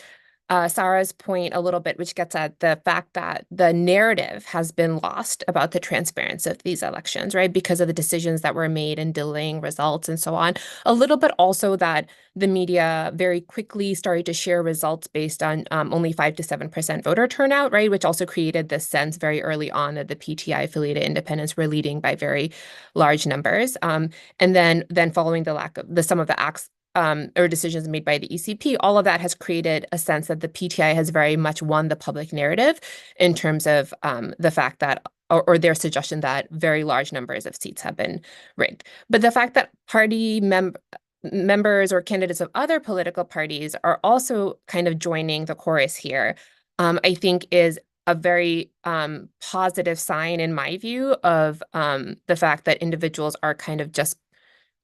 Sarah's point a little bit, which gets at the fact that the narrative has been lost about the transparency of these elections, right? Because of the decisions that were made in delaying results and so on. A little bit also that the media very quickly started to share results based on only 5 to 7% voter turnout, right? Which also created this sense very early on that the PTI-affiliated independents were leading by very large numbers. And then following the lack of some of the acts or decisions made by the ECP, all of that has created a sense that the PTI has very much won the public narrative in terms of the fact that, or their suggestion that very large numbers of seats have been rigged. But the fact that party members or candidates of other political parties are also kind of joining the chorus here, I think is a very positive sign, in my view, of the fact that individuals are kind of just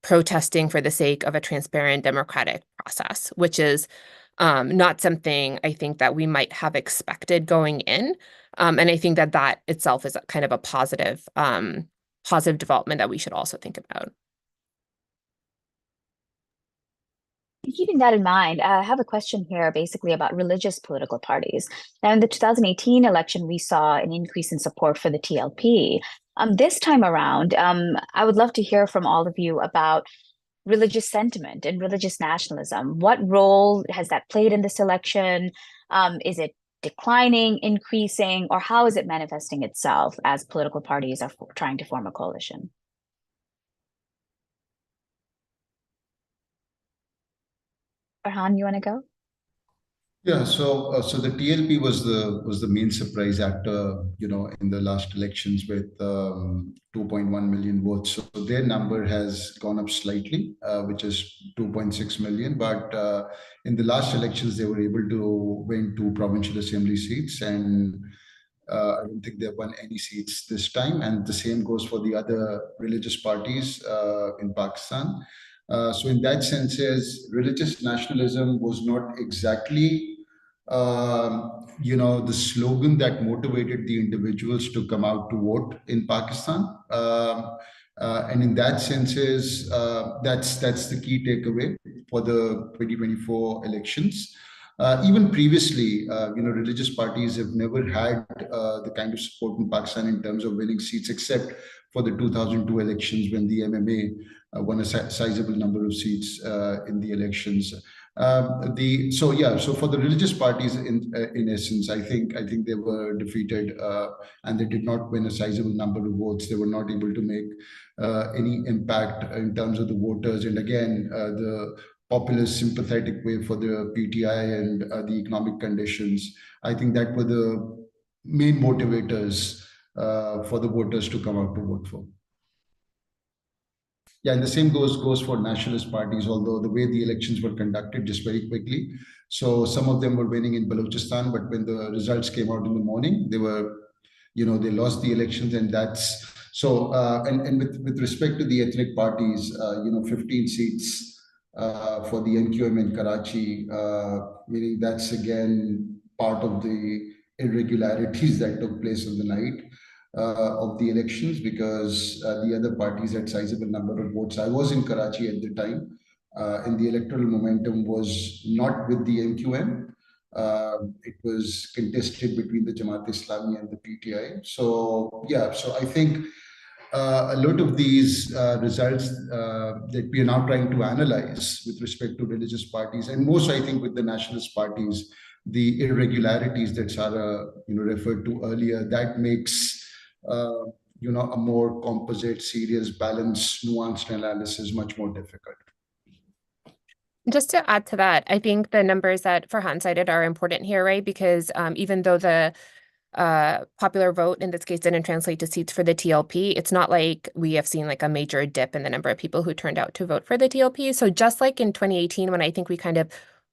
protesting for the sake of a transparent democratic process, which is not something I think that we might have expected going in. And I think that itself is kind of a positive development that we should also think about. Keeping that in mind, I have a question here basically about religious political parties. Now, in the 2018 election, we saw an increase in support for the TLP. This time around, I would love to hear from all of you about religious sentiment and religious nationalism. What role has that played in this election? Is it declining, increasing, or how is it manifesting itself as political parties are trying to form a coalition? Farhan, you want to go? Yeah, so the TLP was the main surprise actor, in the last elections with 2.1 million votes. So their number has gone up slightly, which is 2.6 million. But in the last elections, they were able to win 2 provincial assembly seats, and I don't think they've won any seats this time. And the same goes for the other religious parties in Pakistan. So in that sense, religious nationalism was not exactly, the slogan that motivated the individuals to come out to vote in Pakistan. And in that sense, that's the key takeaway for the 2024 elections. Even previously, religious parties have never had the kind of support in Pakistan in terms of winning seats, except for the 2002 elections when the MMA won a sizable number of seats in the elections. So for the religious parties, in essence, I think they were defeated, and they did not win a sizable number of votes. They were not able to make any impact in terms of the voters, and again, the populist sympathetic way for the PTI and the economic conditions. I think that were the main motivators for the voters to come out to vote for. Yeah, and the same goes for nationalist parties, although the way the elections were conducted just very quickly. So some of them were winning in Balochistan, but when the results came out in the morning, they lost the elections, and that's so. And with respect to the ethnic parties, 15 seats for the NQM in Karachi, meaning that's again part of the irregularities that took place on the night of the elections, because the other parties had sizable number of votes. I was in Karachi at the time, and the electoral momentum was not with the NQM. It was contested between the Jamaat Islami and the PTI. So I think a lot of these results that we are now trying to analyze with respect to religious parties, and most, I think, with the nationalist parties, the irregularities that Sarah referred to earlier, that makes a more composite, serious, balanced, nuanced analysis much more difficult. Just to add to that, I think the numbers that Farhan cited are important here, right? Because even though the popular vote in this case didn't translate to seats for the TLP, it's not like we have seen like a major dip in the number of people who turned out to vote for the TLP. So just like in 2018, when I think we kind of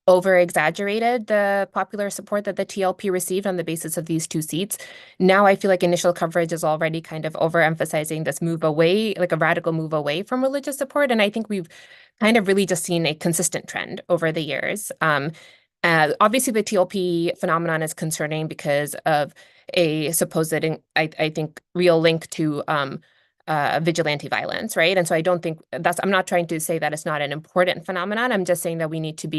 over-exaggerated the popular support that the TLP received on the basis of these 2 seats, now I feel like initial coverage is already kind of overemphasizing this move away, like a radical move away from religious support. And I think we've kind of really just seen a consistent trend over the years. Obviously, the TLP phenomenon is concerning because of a supposed, I think, real link to vigilante violence, right? And so I don't think I'm not trying to say that it's not an important phenomenon. I'm just saying that we need to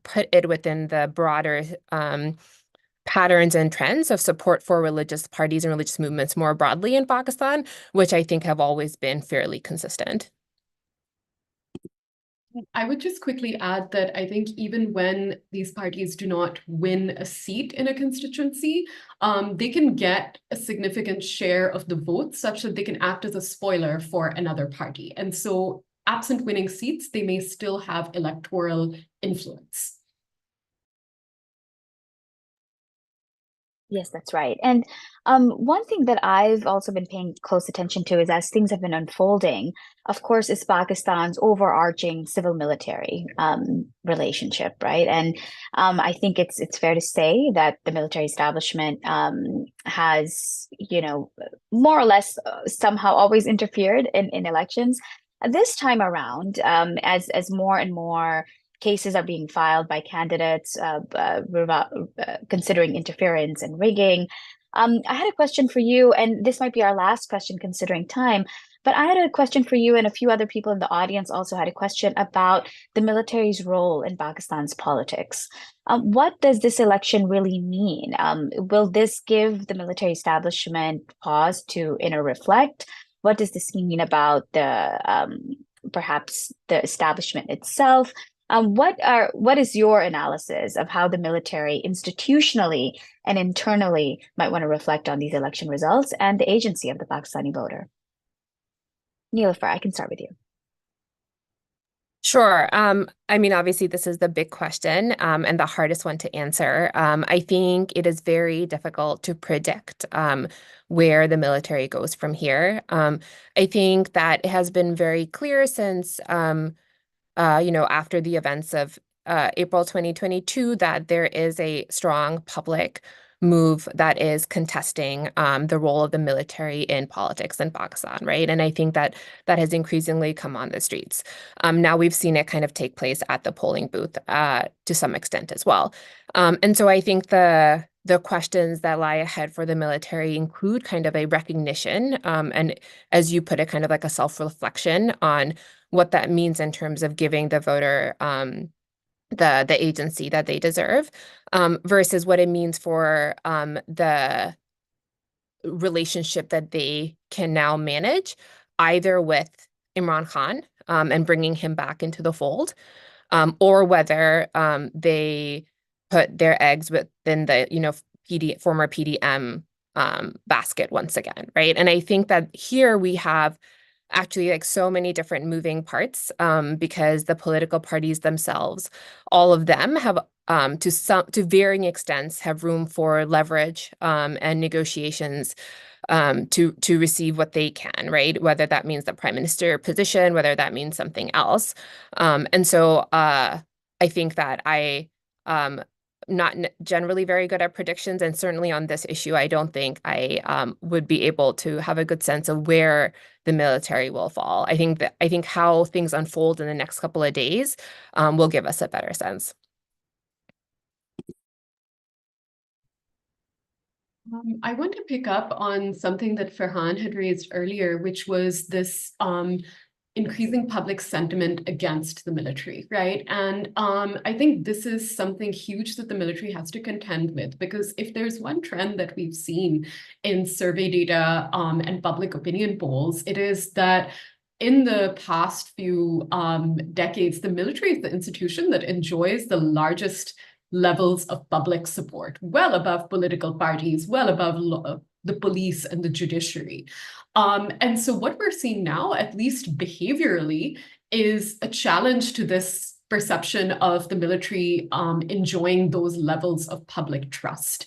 put it within the broader patterns and trends of support for religious parties and religious movements more broadly in Pakistan, which I think have always been fairly consistent. I would just quickly add that I think even when these parties do not win a seat in a constituency, they can get a significant share of the votes such that they can act as a spoiler for another party. And so absent winning seats, they may still have electoral influence. Yes, that's right. And one thing that I've also been paying close attention to is as things have been unfolding, of course, is Pakistan's overarching civil-military relationship, right? And I think it's fair to say that the military establishment has, more or less somehow always interfered in elections. This time around, as more and more cases are being filed by candidates considering interference and rigging. I had a question for you, and this might be our last question considering time, but I had a question for you, and a few other people in the audience also had a question about the military's role in Pakistan's politics. What does this election really mean? Will this give the military establishment pause to inner reflect? What does this mean about perhaps the establishment itself? What is your analysis of how the military institutionally and internally might want to reflect on these election results and the agency of the Pakistani voter? Niloufer, I can start with you. Sure. I mean, obviously, this is the big question and the hardest one to answer. I think it is very difficult to predict where the military goes from here. I think that it has been very clear since, after the events of April 2022, that there is a strong public move that is contesting the role of the military in politics in Pakistan, right? And I think that that has increasingly come on the streets. Now we've seen it kind of take place at the polling booth to some extent as well. And so I think the questions that lie ahead for the military include kind of a recognition, and as you put it, kind of like a self-reflection on what that means in terms of giving the voter the agency that they deserve, versus what it means for the relationship that they can now manage, either with Imran Khan and bringing him back into the fold, or whether they put their eggs within the former PDM basket once again, right? And I think that here we have actually like so many different moving parts, because the political parties themselves, all of them have to varying extents have room for leverage and negotiations to receive what they can, right? Whether that means the prime minister position, whether that means something else. And so I think that I not generally very good at predictions, and certainly on this issue, I don't think I would be able to have a good sense of where the military will fall. I think how things unfold in the next couple of days will give us a better sense. I want to pick up on something that Farhan had raised earlier, which was this increasing public sentiment against the military, right? And I think this is something huge that the military has to contend with, because if there's one trend that we've seen in survey data and public opinion polls, it is that in the past few decades, the military is the institution that enjoys the largest levels of public support, well above political parties, well above the police and the judiciary. And so what we're seeing now, at least behaviorally, is a challenge to this perception of the military enjoying those levels of public trust.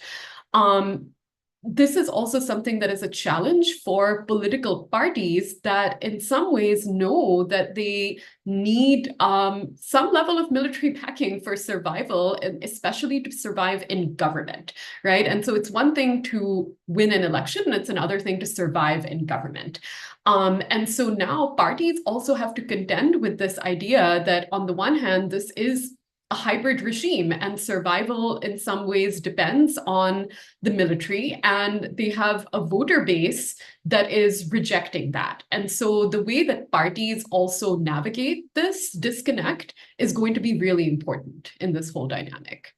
This is also something that is a challenge for political parties that in some ways know that they need some level of military backing for survival, and especially to survive in government, right? And so it's one thing to win an election, and it's another thing to survive in government. And so now parties also have to contend with this idea that on the one hand, this is a hybrid regime and survival in some ways depends on the military, and they have a voter base that is rejecting that. And so the way that parties also navigate this disconnect is going to be really important in this whole dynamic.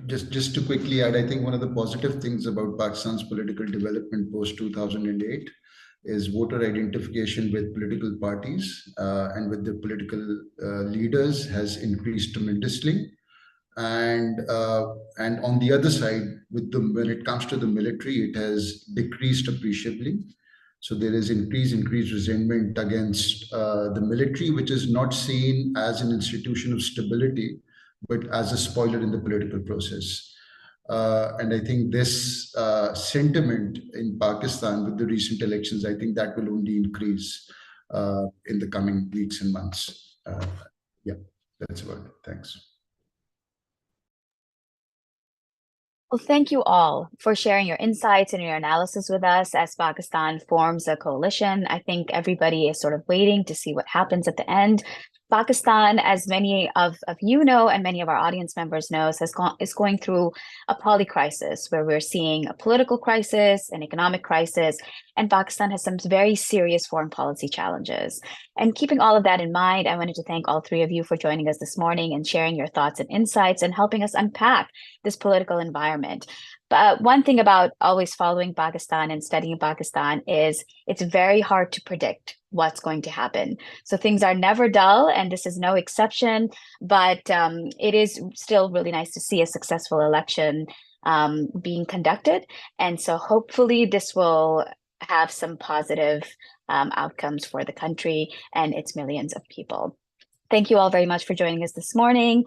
Just to quickly add, I think one of the positive things about Pakistan's political development post-2008 is voter identification with political parties and with the political leaders has increased tremendously. And on the other side, when it comes to the military, it has decreased appreciably. So there is increased resentment against the military, which is not seen as an institution of stability, but as a spoiler in the political process. And I think this sentiment in Pakistan with the recent elections, I think that will only increase in the coming weeks and months. Yeah, that's about it. Thanks. Well, thank you all for sharing your insights and your analysis with us as Pakistan forms a coalition. I think everybody is sort of waiting to see what happens at the end. Pakistan, as many of you know and many of our audience members know, is going through a polycrisis where we're seeing a political crisis, an economic crisis, and Pakistan has some very serious foreign policy challenges. And keeping all of that in mind, I wanted to thank all three of you for joining us this morning and sharing your thoughts and insights and helping us unpack this political environment. But one thing about always following Pakistan and studying Pakistan is it's very hard to predict what's going to happen. So things are never dull, and this is no exception, but it is still really nice to see a successful election being conducted. And so hopefully this will have some positive outcomes for the country and its millions of people. Thank you all very much for joining us this morning.